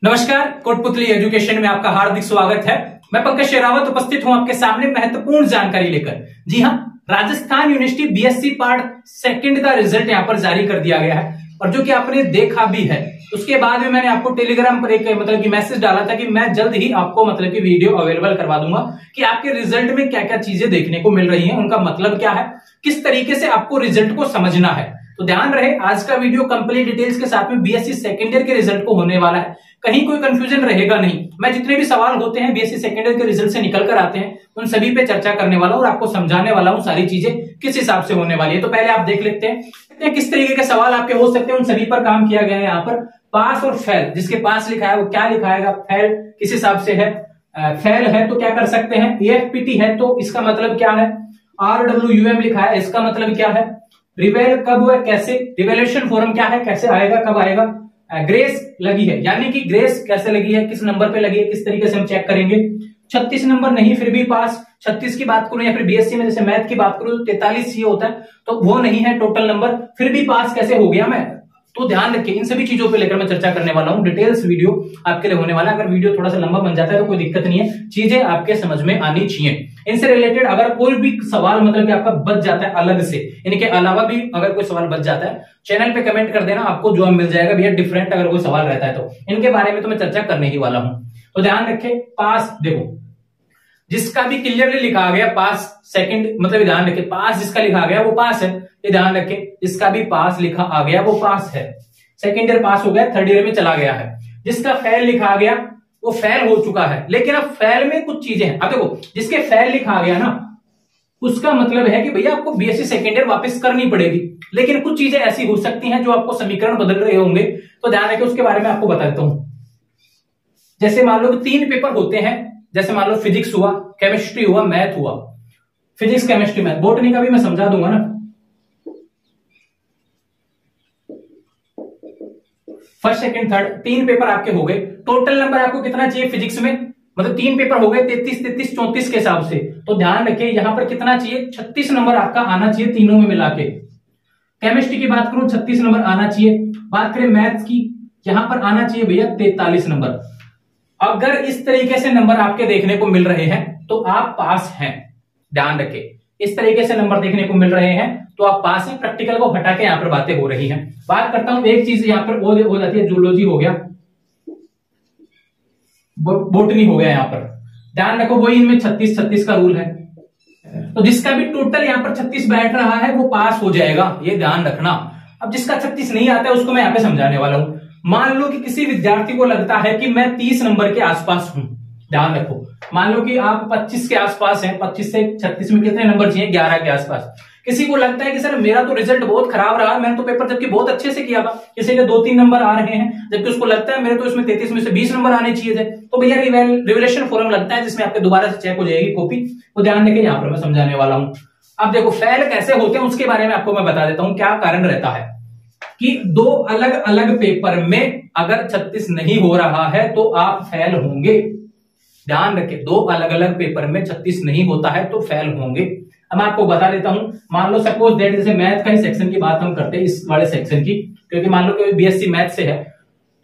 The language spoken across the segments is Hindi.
नमस्कार, कोटपुतली एजुकेशन में आपका हार्दिक स्वागत है। मैं पंकज शेरावत उपस्थित हूं आपके सामने महत्वपूर्ण जानकारी लेकर। जी हां, Rajasthan university BSc part second का रिजल्ट यहां पर जारी कर दिया गया है और जो कि आपने देखा भी है। उसके बाद में मैंने आपको टेलीग्राम पर एक मतलब कि मैसेज डाला था कि मैं जल्द ही आपको मतलब कि वीडियो अवेलेबल करवा दूंगा कि आपके रिजल्ट में क्या क्या चीजें देखने को मिल रही हैं, उनका मतलब क्या है, किस तरीके से आपको रिजल्ट को समझना है। तो ध्यान रहे, आज का वीडियो कंप्लीट डिटेल्स के साथ में बीएससी सेकेंड ईयर के रिजल्ट को होने वाला है। कहीं कोई कंफ्यूजन रहेगा नहीं। मैं जितने भी सवाल होते हैं बीएससी सेकेंड ईयर के रिजल्ट से निकल कर आते हैं उन सभी पे चर्चा करने वाला हूं और आपको समझाने वाला हूं सारी चीजें किस हिसाब से होने वाली है। तो पहले आप देख लेते हैं किस तरीके के सवाल आपके हो सकते हैं, उन सभी पर काम किया गया है। यहाँ पर पास और फेल, जिसके पास लिखा है वो क्या लिखाएगा, फेल किस हिसाब से है। फेल है तो क्या कर सकते हैं, एएफपीटी है तो इसका मतलब क्या है, RWUM लिखा है इसका मतलब क्या है, रिवेल कब हुआ कैसे, रिवेलेशन फोरम क्या है, कैसे आएगा, कब आएगा, ग्रेस लगी है यानी कि ग्रेस कैसे लगी है, किस नंबर पे लगी है, किस तरीके से हम चेक करेंगे। 36 नंबर नहीं फिर भी पास, 36 की बात करूं या फिर बीएससी में जैसे मैथ की बात करूं 43 ही होता है तो वो नहीं है टोटल नंबर, फिर भी पास कैसे हो गया मैं। तो ध्यान रखिए, इन सभी चीजों पे लेकर मैं चर्चा करने वाला हूं। डिटेल्स वीडियो आपके लिए होने वाला है। अगर वीडियो थोड़ा सा लंबा बन जाता है तो कोई दिक्कत नहीं है, चीजें आपके समझ में आनी चाहिए। इनसे रिलेटेड अगर कोई भी सवाल मतलब कि आपका बच जाता है अलग से, इनके अलावा भी अगर कोई सवाल बच जाता है चैनल पे कमेंट कर देना, आपको जवाब मिल जाएगा भैया डिफरेंट अगर कोई सवाल रहता है तो। इनके बारे में तो मैं चर्चा करने ही वाला हूं। तो ध्यान रखें, पास देखो जिसका भी क्लियरली लिखा गया पास सेकंड, मतलब ध्यान रखें पास जिसका लिखा गया वो पास है, ये ध्यान रखें। जिसका भी पास लिखा आ गया वो पास है, सेकंड ईयर पास हो गया, थर्ड ईयर में चला गया है। जिसका फेल लिखा आ गया वो फेल हो चुका है, लेकिन अब फेल में कुछ चीजें हैं। अब देखो जिसके फेल लिखा आ गया ना उसका मतलब है कि भैया आपको बीएससी सेकंड ईयर वापस करनी पड़ेगी, लेकिन कुछ चीजें ऐसी हो सकती हैं जो आपको समीकरण बदल रहे होंगे, तो ध्यान रखें उसके बारे में आपको बता देता हूं। जैसे मान लो 3 पेपर होते हैं, जैसे मान लो फिजिक्स हुआ, केमिस्ट्री हुआ, मैथ हुआ, फिजिक्स केमिस्ट्री मैथ, बॉटनी का भी मैं समझा दूंगा ना। फर्स्ट सेकंड थर्ड 3 पेपर आपके हो गए, टोटल नंबर आपको कितना चाहिए फिजिक्स में, मतलब 3 पेपर हो गए 33, 33, 34 के हिसाब से। तो ध्यान रखिए यहां पर कितना चाहिए, 36 नंबर आपका आना चाहिए तीनों में मिला के। केमिस्ट्री की बात करूं 36 नंबर आना चाहिए। बात करें मैथ्स की, यहां पर आना चाहिए भैया 43 नंबर। अगर इस तरीके से नंबर आपके देखने को मिल रहे हैं तो आप पास हैं। ध्यान रखें, इस तरीके से नंबर देखने को मिल रहे हैं तो आप पास हैं। प्रैक्टिकल को हटा के यहां पर बातें हो रही हैं। बात करता हूं एक चीज यहां पर हो जाती है, जूलॉजी हो गया, बॉटनी हो गया। यहां पर ध्यान रखो वही इनमें 36-36 का रूल है, तो जिसका भी टोटल यहां पर 36 बैठ रहा है वो पास हो जाएगा, ये ध्यान रखना। अब जिसका 36 नहीं आता है उसको मैं यहां पे समझाने वाला हूं। मान लो कि किसी विद्यार्थी को लगता है कि मैं 30 नंबर के आसपास हूं, ध्यान रखो। मान लो कि आप 25 के आसपास हैं, 25 से 36 में कितने नंबर चाहिए, 11 के आसपास। किसी को लगता है कि सर मेरा तो रिजल्ट बहुत खराब रहा, मैंने तो पेपर जबकि बहुत अच्छे से किया था, किसी के 2-3 नंबर आ रहे हैं, जबकि उसको लगता है मेरे तो इसमें 33 में से 20 नंबर आने चाहिए थे। तो भैया रिवेलेशन फॉरम लगता है जिसमें आपके दोबारा से चेक हो जाएगी कॉपी। तो ध्यान देके यहां पर मैं समझाने वाला हूं। अब देखो फेल कैसे होते हैं उसके बारे में आपको मैं बता देता हूं। क्या कारण रहता है कि 2 अलग अलग पेपर में अगर 36 नहीं हो रहा है तो आप फेल होंगे। ध्यान रखें, 2 अलग अलग पेपर में 36 नहीं होता है तो फेल होंगे। अब मैं आपको बता देता हूं, मान लो सपोज दैट जैसे मैथ का ही सेक्शन की बात हम करते हैं, इस वाले सेक्शन की, क्योंकि मान लो कि बीएससी मैथ से है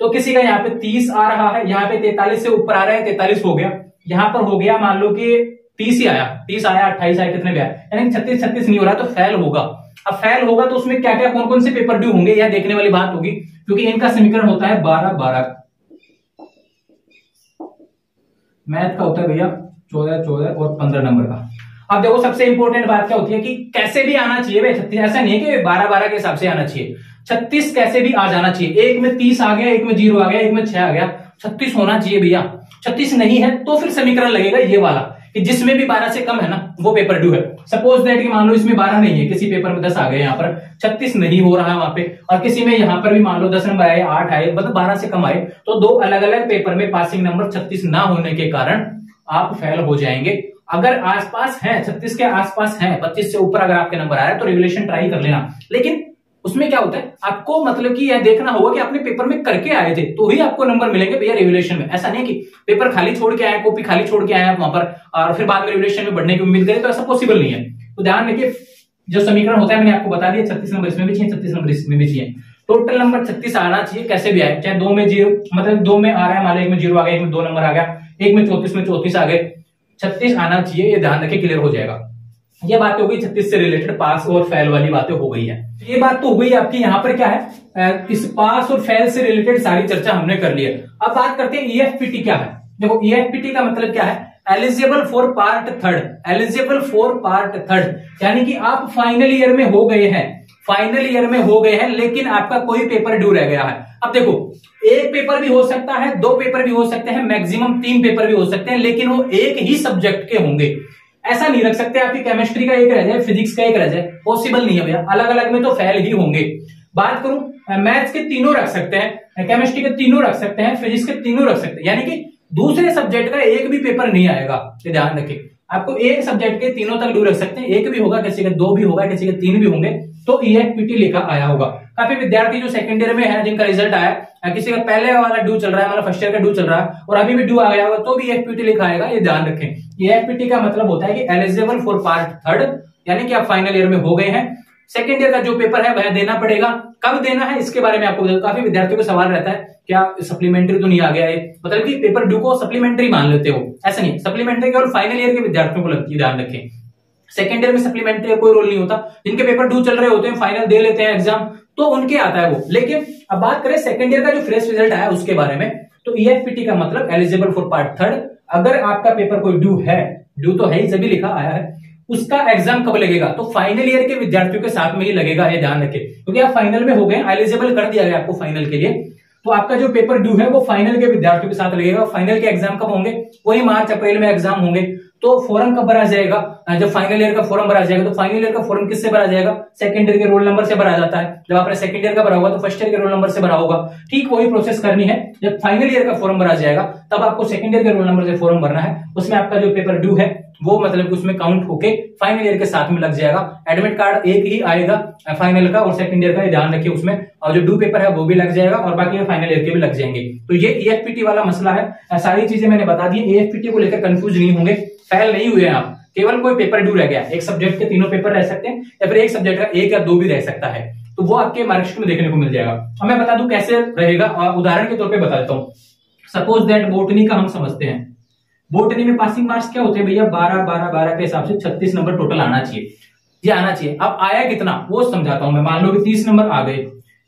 तो किसी का यहाँ पे 30 आ रहा है, यहाँ पे 43 से ऊपर आ रहा है, 43 हो गया, यहाँ पर हो गया मान लो कि 30 ही आया, 30 आया, 28 आया, कितने भी आया, यानी 36 नहीं हो रहा तो फेल होगा। अब फेल होगा तो उसमें क्या क्या कौन कौन से पेपर ड्यू होंगे यह देखने वाली बात होगी, क्योंकि इनका समीकरण होता है 12-12, मैथ का होता है भैया 14-14 और 15 नंबर का। अब देखो सबसे इंपॉर्टेंट बात क्या होती है कि कैसे भी आना चाहिए भाई 36, ऐसा नहीं कि 12-12 के हिसाब से आना चाहिए, 36 कैसे भी आ जाना चाहिए। एक में 30 आ गया, एक में 0 आ गया, एक में 6 आ गया, 36 होना चाहिए भैया। 36 नहीं है तो फिर समीकरण लगेगा ये वाला कि जिसमें भी 12 से कम है ना वो पेपर ड्यू है। सपोज दैट कि मान लो इसमें 12 नहीं है, किसी पेपर में 10 आ गए, यहाँ पर 36 नहीं हो रहा है वहां पे, और किसी में यहाँ पर भी मान लो 10 नंबर आए, 8 आए, मतलब 12 से कम आए, तो 2 अलग अलग पेपर में पासिंग नंबर 36 ना होने के कारण आप फेल हो जाएंगे। अगर आसपास है 36 के आसपास है, 25 से ऊपर अगर आपके नंबर आ रहा है तो रिवोल्यूशन ट्राई कर लेना, लेकिन उसमें क्या होता है आपको मतलब कि यह देखना होगा कि आपने पेपर में करके आए थे तो ही आपको नंबर मिलेंगे भैया रिवोल्यूशन में। ऐसा नहीं कि पेपर खाली छोड़ के आए, कॉपी खाली छोड़ के आए आप वहां पर और फिर बाद में रिवोल्यूशन में बढ़ने की उम्मीद करें, तो ऐसा पॉसिबल नहीं है। तो ध्यान रखिए जो समीकरण होता है मैंने आपको बता दिया, 36 नंबर इसमें भी चाहिए, 36 नंबर इसमें भी चाहिए। टोटल नंबर 36 आना चाहिए, कैसे भी आए, चाहे 2 में 0, मतलब 2 में आ रहा है, मान लो 1 में 0 आ गया, 1 में 2 नंबर आ गया, 1 में 34 में 34 आ गए, 36 आना चाहिए, ये ध्यान रखें, क्लियर हो जाएगा। ये बात हो गई 36 से रिलेटेड, पास और फेल वाली बातें हो गई है। ये बात तो हो गई आपकी, यहाँ पर क्या है, इस पास और फेल से रिलेटेड सारी चर्चा हमने कर ली है। अब बात करते हैं ईएफपीटी क्या है। देखो ईएफपीटी का मतलब क्या है, eligible for part third, eligible for part third, यानी कि आप फाइनल ईयर में हो गए हैं, फाइनल ईयर में हो गए हैं, लेकिन आपका कोई पेपर ड्यू रह गया है। अब देखो, एक पेपर भी हो सकता है, 2 पेपर भी हो सकते हैं, मैक्सिमम 3 पेपर भी हो सकते हैं, लेकिन वो एक ही सब्जेक्ट के होंगे। ऐसा नहीं रख सकते आपकी केमिस्ट्री का एक रह जाए, फिजिक्स का एक रह जाए, पॉसिबल नहीं है भैया, अलग अलग में तो फेल ही होंगे। बात करूं मैथ्स के तीनों रख सकते हैं, केमिस्ट्री के तीनों रख सकते हैं, फिजिक्स के तीनों रख सकते हैं, यानी कि दूसरे सब्जेक्ट का एक भी पेपर नहीं आएगा, ये ध्यान रखें। आपको एक सब्जेक्ट के तीनों तक ड्यू रख सकते हैं, एक भी होगा, किसी के 2 भी होगा, किसी के 3 भी होंगे, तो ईएफपीटी लिखा आया होगा। काफी विद्यार्थी जो सेकंड ईयर में है, जिनका रिजल्ट आया, किसी का पहले वाला ड्यू चल रहा है, मतलब फर्स्ट ईयर का ड्यू चल रहा है और अभी भी ड्यू आ गया होगा, तो भी ईएफपीटी लिखा आएगा, ये ध्यान रखें। ईएफपीटी का मतलब होता है कि एलिजिबल फॉर पार्ट थर्ड, यानी कि आप फाइनल ईयर में हो गए हैं, सेकेंड ईयर का जो पेपर है वह देना पड़ेगा। कब देना है इसके बारे में आपको काफी विद्यार्थियों को सवाल रहता है, क्या सप्लीमेंट्री तो नहीं आ गया है, मतलब कि पेपर ड्यू को सप्लीमेंट्री मान लेते हो, ऐसा नहीं, सप्लीमेंट्री केवल फाइनल ईयर के विद्यार्थियों को लगती है, ध्यान रखें। सेकेंड ईयर में सप्लीमेंट्री का कोई रोल नहीं होता, जिनके पेपर ड्यू चल रहे होते हैं, फाइनल दे लेते हैं एग्जाम, तो उनके आता है वो। लेकिन अब बात करें सेकेंड ईयर का जो फ्रेश रिजल्ट आया उसके बारे में, तो ईएफपीटी का मतलब एलिजिबल फॉर पार्ट थर्ड, अगर आपका पेपर कोई ड्यू है, ड्यू तो है ही, सभी लिखा आया है, उसका एग्जाम कब लगेगा, तो फाइनल ईयर के विद्यार्थियों के साथ में ही लगेगा, ये ध्यान रखें, क्योंकि आप फाइनल में हो गए, एलिजिबल कर दिया गया आपको फाइनल के लिए, तो आपका जो पेपर ड्यू है वो फाइनल के विद्यार्थियों के साथ लगेगा। फाइनल के एग्जाम कब होंगे, वही मार्च अप्रैल में एग्जाम होंगे, तो फॉर्म कब भरा जाएगा, जब फाइनल ईयर का फॉर्म भरा जाएगा, तो फाइनल ईयर का फॉर्म किससे भरा जाएगा, सेकंड ईयर के रोल नंबर से भरा जाता है। जब आपने सेकंड ईयर का भरा होगा तो फर्स्ट ईयर के रोल नंबर से भरा होगा, ठीक वही प्रोसेस करनी है। जब फाइनल ईयर का फॉर्म भरा जाएगा तब आपको सेकंड ईयर के रोल नंबर से फॉर्म भरना है, उसमें आपका जो पेपर ड्यू है वो मतलब उसमें काउंट होके फाइनल ईयर के साथ में लग जाएगा। एडमिट कार्ड एक ही आएगा फाइनल का और सेकंड ईयर का, ध्यान रखिए उसमें, और जो ड्यू पेपर है वो भी लग जाएगा और बाकी फाइनल ईयर के भी लग जाएंगे। तो ये ईएफपीटी वाला मसला है, सारी चीजें मैंने बता दी। ईएफपीटी को लेकर कंफ्यूज नहीं होंगे, फेल नहीं हुए आप, केवल कोई पेपर ड्यू रह गया, एक सब्जेक्ट के तीनों पेपर रह सकते हैं या फिर एक सब्जेक्ट का 1 या 2 भी रह सकता है, तो वो आपके मार्कशीट में देखने को मिल जाएगा। अब मैं बता दूं कैसे रहेगा, उदाहरण के तौर पे बता देता हूं। सपोज दैट बोटनी का हम समझते हैं, बोटनी में पासिंग मार्क्स क्या होते हैं भैया, 12 के हिसाब से 36 नंबर टोटल आना चाहिए, ये आना चाहिए। अब आया कितना वो समझाता हूं मैं। मान लो कि 30 नंबर आ गए,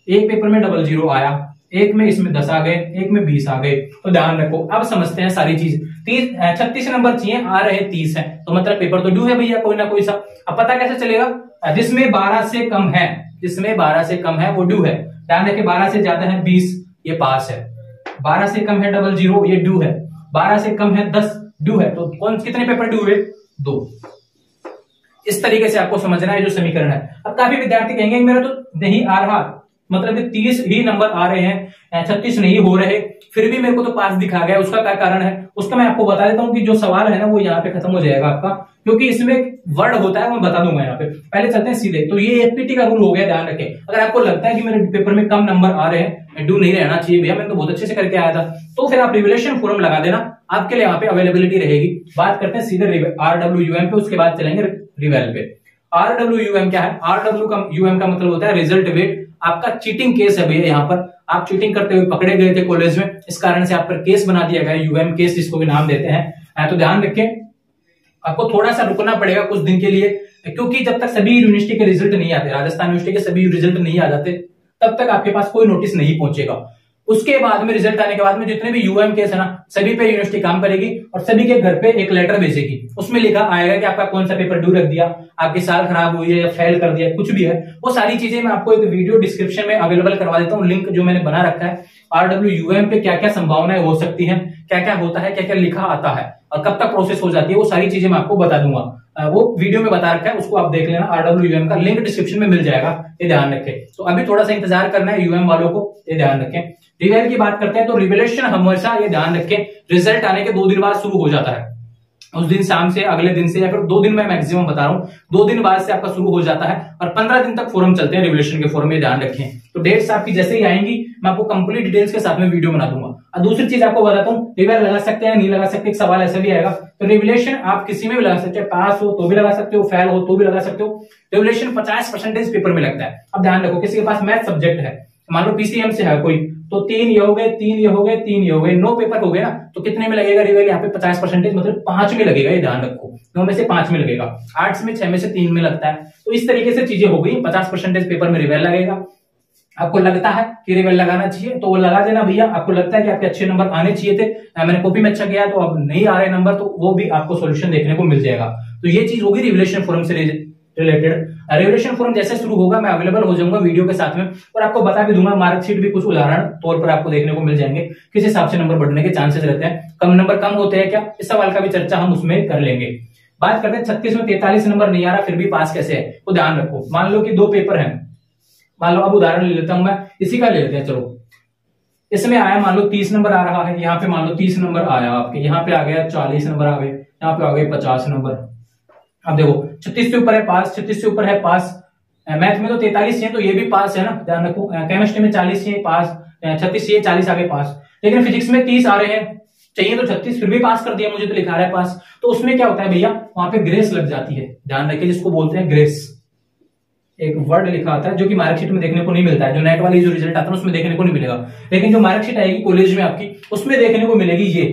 एक पेपर में 00 आया, एक में इसमें 10 आ गए, एक में 20 आ गए, तो ध्यान रखो। अब समझते हैं सारी चीज। 36 नंबर चाहिए, आ रहे 30 है, तो मतलब पेपर तो ड्यू है भैया कोई ना कोई सा। अब पता कैसे चलेगा, जिसमें 12 से कम है, जिसमें 12 से कम है वो ड्यू है। ध्यान रखिए 12 से ज्यादा है 20, ये पास है। 12 से कम है 00, ये ड्यू है। 12 से कम है 10, ड्यू है। तो कौन कितने पेपर ड्यू हुए, 2। इस तरीके से आपको समझना है जो समीकरण है। अब काफी विद्यार्थी कहेंगे मेरा तो नहीं आ रहा, मतलब 30 ही नंबर आ रहे हैं, 36 नहीं हो रहे, फिर भी मेरे को तो पास दिखा गया, उसका क्या कारण है। उसका मैं आपको बता देता हूं कि जो सवाल है ना वो यहाँ पे खत्म हो जाएगा आपका, क्योंकि इसमें वर्ड होता है, मैं बता दूंगा यहाँ पे। पहले चलते हैं सीधे। तो ये एफपीटी का रूल हो गया, ध्यान रखें। अगर आपको लगता है कि मेरे पेपर में कम नंबर आ रहे हैं, ड्यू नहीं रहना चाहिए भैया, मैंने तो बहुत अच्छे से करके आया था, तो फिर आप रिवोल्यूशन फॉर्म लगा देना, आपके लिए यहाँ पे अवेलेबिलिटी रहेगी। बात करते हैं सीधे RWUM पे, उसके बाद चलेंगे रिवेल पे। RWUM क्या है, RWUM का मतलब होता है रिजल्ट वेट। आपका चीटिंग केस है भैया, यहाँ पर आप चीटिंग करते हुए पकड़े गए थे कॉलेज में, इस कारण से आप पर केस बना दिया गया, यूएम केस जिसको भी नाम देते हैं। तो ध्यान रखें, आपको थोड़ा सा रुकना पड़ेगा कुछ दिन के लिए, क्योंकि जब तक सभी यूनिवर्सिटी के रिजल्ट नहीं आते, राजस्थान यूनिवर्सिटी के सभी रिजल्ट नहीं आ जाते, तब तक आपके पास कोई नोटिस नहीं पहुंचेगा। उसके बाद में रिजल्ट आने के बाद में जितने भी यूएम केस है ना, सभी पे यूनिवर्सिटी काम करेगी और सभी के घर पे एक लेटर भेजेगी। उसमें लिखा आएगा कि आपका कौन सा पेपर ड्यू रख दिया, आपकी साल खराब हुई है या फेल कर दिया, कुछ भी है, वो सारी चीजें मैं आपको एक वीडियो डिस्क्रिप्शन में अवेलेबल करवा देता हूँ, लिंक जो मैंने बना रखा है। RWUM पे क्या क्या संभावनाएं हो सकती हैं, क्या क्या होता है, क्या क्या लिखा आता है और कब तक प्रोसेस हो जाती है, वो सारी चीजें मैं आपको बता दूंगा। वो वीडियो में बता रखा है, उसको आप देख लेना। RWUM का लिंक डिस्क्रिप्शन में मिल जाएगा, ये ध्यान रखें। तो अभी थोड़ा सा इंतजार करना है यूएम वालों को, ये ध्यान रखें। रिवेल की बात करते हैं तो रिवेलेशन हमेशा, ये ध्यान रखें, रिजल्ट आने के 2 दिन बाद शुरू हो जाता है। उस दिन शाम से, अगले दिन से, या फिर 2 दिन में मैक्सिमम बता रहा हूं, 2 दिन बाद से आपका शुरू हो जाता है और 15 दिन तक फोरम चलते हैं रिवोल्यूशन के फोरम में, ध्यान रखें। तो डेट्स आपकी जैसे ही आएंगी मैं आपको कंप्लीट डिटेल्स के साथ में वीडियो बना दूंगा। और दूसरी चीज आपको बताता हूँ, रिवेल लगा सकते हैं नहीं लगा सकते, एक सवाल ऐसा भी आएगा। तो रिवोल्यूशन आप किसी में भी लगा सकते हो, पास हो तो भी लगा सकते हो, फेल हो तो भी लगा सकते हो। रिवोल्यूशन 50% पेपर में लगता है। अब ध्यान रखो, किसी के पास मैथ सब्जेक्ट है, मान लो पीसीएम से है कोई, तो 3 ये हो गए, 3 ये हो गए, 3 ये हो गए, 9 पेपर हो गए ना, तो कितने में लगेगा रिवेल? यहाँ पे 50% मतलब 5 में लगेगा, ये ध्यान रखो, 9 में से 5 में लगेगा। आर्ट्स में 6 में से 3 में लगता है। तो इस तरीके से चीजें हो गई, 50% पेपर में रिवेल लगेगा। आपको लगता है कि रिवेल लगाना चाहिए तो वो लगा देना भैया। आपको लगता है कि आपके अच्छे नंबर आने चाहिए थे, मैंने कॉपी में अच्छा किया तो अब नहीं आ रहे नंबर, तो वो भी आपको सॉल्यूशन देखने को मिल जाएगा। तो ये चीज होगी रिवोल्यूशन फोरम से रिलेटेड। रिवोल्यूशन फोरम जैसे शुरू होगा मैं अवेलेबल हो जाऊंगा वीडियो के साथ में, और आपको बता भी दूंगा, मार्कशीट भी कुछ उदाहरण तौर पर आपको देखने को मिल जाएंगे, किस हिसाब से नंबर बढ़ने के चांसेस रहते हैं, कम नंबर कम होते हैं क्या, इस सवाल का भी चर्चा हम उसमें कर लेंगे। बात करते हैं 36 में 43 नंबर नहीं आ रहा फिर भी पास कैसे है, तो ध्यान रखो। मान लो कि 2 पेपर है, मान लो अब उदाहरण ले लेता हूं मैं, इसी का ले लेते हैं चलो। इसमें आया मान लो 30 नंबर आ रहा है, यहाँ पे मान लो 30 नंबर आया आपके, यहाँ पे आ गया 40 नंबर आ गए, यहाँ पे आ गए 50 नंबर। अब देखो 36 से ऊपर है पास, 36 से ऊपर है पास, मैथ में तो 43 है तो ये भी पास है ना, ध्यान रखो। केमिस्ट्री में 40 है पास, 36 ये 40 आगे पास, लेकिन फिजिक्स में 30 आ रहे हैं, चाहिए तो 36 फिर भी पास कर दिया, मुझे तो लिखा रहा है पास। तो उसमें क्या होता है भैया, वहां पे ग्रेस लग जाती है, ध्यान रखिए, जिसको बोलते हैं ग्रेस। एक वर्ड लिखा आता है जो कि मार्कशीट में देखने को नहीं मिलता है, जो नेट वाली जो रिजल्ट आता है उसमें देखने को नहीं मिलेगा, लेकिन जो मार्कशीट आएगी कॉलेज में आपकी उसमें देखने को मिलेगी ये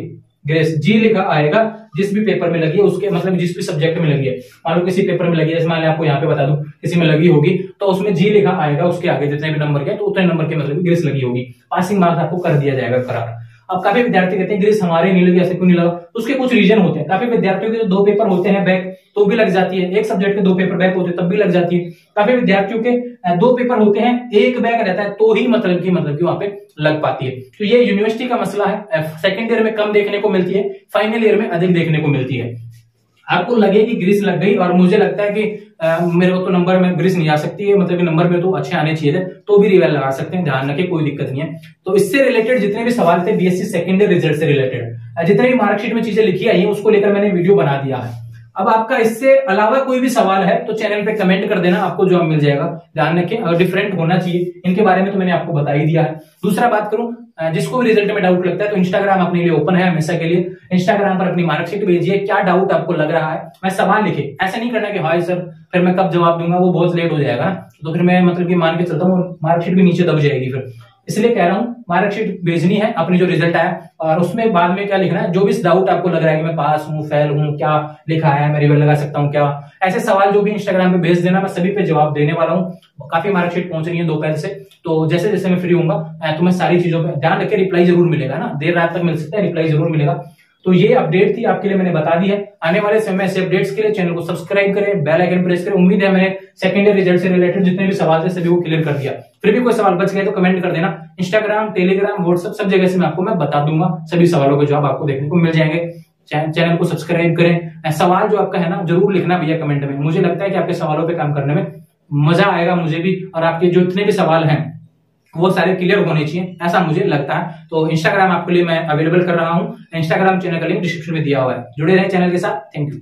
ग्रेस। जी लिखा आएगा, जिस भी पेपर में लगी है उसके, मतलब जिस भी सब्जेक्ट में लगी है, मान लो किसी पेपर में लगी है, जैसे मान लो आपको यहाँ पे बता दूं किसी में लगी होगी, तो उसमें जी लिखा आएगा, उसके आगे जितने भी नंबर के तो उतने नंबर के मतलब ग्रेस लगी होगी, पासिंग मार्क्स आपको कर दिया जाएगा करार। अब काफी विद्यार्थी कहते हैं ग्रेस हमारे नहीं लगी, ऐसे क्यों नहीं लगा, तो उसके कुछ रीजन होते हैं। काफी विद्यार्थियों के जो 2 पेपर होते हैं बैक तो भी लग जाती है, एक सब्जेक्ट के 2 पेपर बैक होते हैं तब भी लग जाती है। काफी विद्यार्थियों के 2 पेपर होते हैं, एक बैक रहता है तो ही मतलब कि वहां पे लग पाती है। तो ये यूनिवर्सिटी का मसला है, सेकंड ईयर में कम देखने को मिलती है, फाइनल ईयर में अधिक देखने को मिलती है। आपको लगे कि ग्रीस लग गई, और मुझे लगता है कि मेरे को तो नंबर में ग्रीस नहीं आ सकती है, मतलब कि नंबर में तो अच्छे आने चाहिए थे, तो भी रिवेल लगा सकते हैं, ध्यान रखिए कोई दिक्कत नहीं है। तो इससे रिलेटेड जितने भी सवाल थे बीएससी सेकेंड ईयर रिजल्ट से रिलेटेड, जितने भी मार्कशीट में चीजें लिखी आई है उसको लेकर मैंने वीडियो बना दिया है। अब आपका इससे अलावा कोई भी सवाल है तो चैनल पे कमेंट कर देना, आपको जवाब मिल जाएगा। ध्यान रखें अगर डिफरेंट होना चाहिए, इनके बारे में तो मैंने आपको बता ही दिया है। दूसरा बात करूं, जिसको भी रिजल्ट में डाउट लगता है तो इंस्टाग्राम अपने लिए ओपन है हमेशा के लिए, इंस्टाग्राम पर अपनी मार्कशीट भेजिए, क्या डाउट आपको लग रहा है, मैं सवाल लिखे, ऐसा नहीं करना कि हाय सर फिर मैं कब जवाब दूंगा, वो बहुत लेट हो जाएगा, तो फिर मैं मतलब कि मान के चलता हूँ मार्कशीट भी नीचे दब जाएगी फिर, इसलिए कह रहा हूं मार्कशीट भेजनी है अपनी जो रिजल्ट आया, और उसमें बाद में क्या लिखना है, जो भी डाउट आपको लग रहा है कि मैं पास हूं फेल हूं, क्या लिखा है, मैं रिवेल लगा सकता हूं क्या, ऐसे सवाल जो भी इंस्टाग्राम पे भेज देना, मैं सभी पे जवाब देने वाला हूं। काफी मार्कशीट पहुंच रही है दोपहर से, तो जैसे जैसे मैं फ्री होऊंगा तो मैं सारी चीजों पे ध्यान रखे, रिप्लाई जरूर मिलेगा ना, देर रात तक मिल सकता है, रिप्लाई जरूर मिलेगा। तो ये अपडेट थी आपके लिए, मैंने बता दी है। आने वाले समय में ऐसे अपडेट्स के लिए चैनल को सब्सक्राइब करें, बेल आइकन प्रेस करें। उम्मीद है मैंने सेकेंड ईयर रिजल्ट से रिलेटेड जितने भी सवाल थे सभी को क्लियर कर दिया। फिर भी कोई सवाल बच गए तो कमेंट कर देना, इंस्टाग्राम टेलीग्राम व्हाट्सएप सब जगह से मैं आपको बता दूंगा, सभी सवालों के जवाब आपको देखने को मिल जाएंगे। चैनल को सब्सक्राइब करें, सवाल जो आपका है ना जरूर लिखना भैया कमेंट में, मुझे लगता है कि आपके सवालों पे काम करने में मजा आएगा मुझे भी, और आपके जो इतने भी सवाल हैं वो सारे क्लियर होने चाहिए, ऐसा मुझे लगता है। तो इंस्टाग्राम आपके लिए मैं अवेलेबल कर रहा हूं, इंस्टाग्राम चैनल का लिंक डिस्क्रिप्शन में दिया हुआ है, जुड़े रहे चैनल के साथ। Thank you.